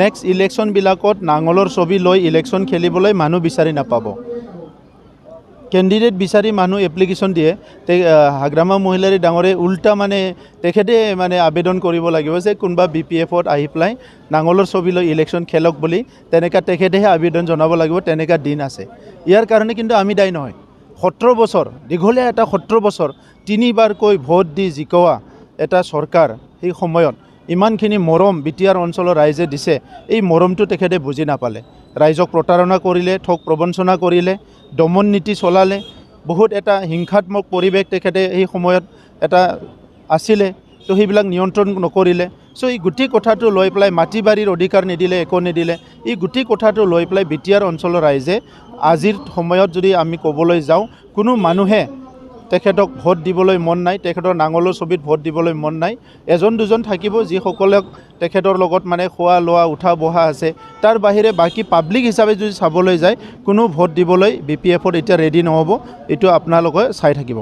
Next ইলেকশ্যনবিলাকত নাঙলৰ ছবি লৈ ইলেকশ্যন খেলিবলৈ মানুহ বিচাৰি নাপাব। কেণ্ডিডেট বিচাৰি মানুহ এপ্লিকেশ্যন দিয়ে, হাগ্ৰামা মহিলাৰী ডাঙৰে উল্টা মানে তেখেতে মানে আবেদন কৰিব লাগিব যে কোনোবা BPFত আহি পেলাই নাঙলৰ ছবি লৈ ইলেকশ্যন খেলক বুলি, তেনেকৈ তেখেতেহে আবেদন জনাব লাগিব, তেনেকুৱা দিন আছে। ইয়াৰ কাৰণে কিন্তু আমি দায়ী নহয়। 17 বছৰ দীঘলীয়া এটা 17 বছৰ 3বাৰকৈ ভোট দি জিকোৱা এটা চৰকাৰ, সেই সময়ত ইমানখিনি মৰম BTR অঞ্চলৰ ৰাইজে দিছে, এই মৰমটো তেখেতে বুজি নাপালে। ৰাইজক প্ৰতাৰণা কৰিলে, ঠগ প্ৰবঞ্চনা কৰিলে, দমন নীতি চলালে, বহুত এটা হিংসাত্মক পৰিৱেশ তেখেতে এই সময়ত এটা আছিলে, তো সেইবিলাক নিয়ন্ত্ৰণ নকৰিলে। চ' এই গোটেই কথাটো লৈ পেলাই মাটি বাৰীৰ অধিকাৰ নিদিলে, একো নিদিলে। এই গোটেই কথাটো লৈ পেলাই BTR অঞ্চলৰ ৰাইজে আজিৰ সময়ত যদি আমি ক'বলৈ যাওঁ, কোনো মানুহে তেখেতক ভোট দিবলৈ মন নাই, তেখেতৰ নাঙলৰ ছবিত ভোট দিবলৈ মন নাই। এজন দুজন থাকিব যিসকলক তেখেতৰ লগত মানে খোৱা লোৱা উঠা বহা আছে, তাৰ বাহিৰে বাকী পাব্লিক হিচাপে যদি চাবলৈ যায় কোনো ভোট দিবলৈ BPFত এতিয়া ৰেডি নহ'ব। এইটো আপোনালোকে চাই থাকিব।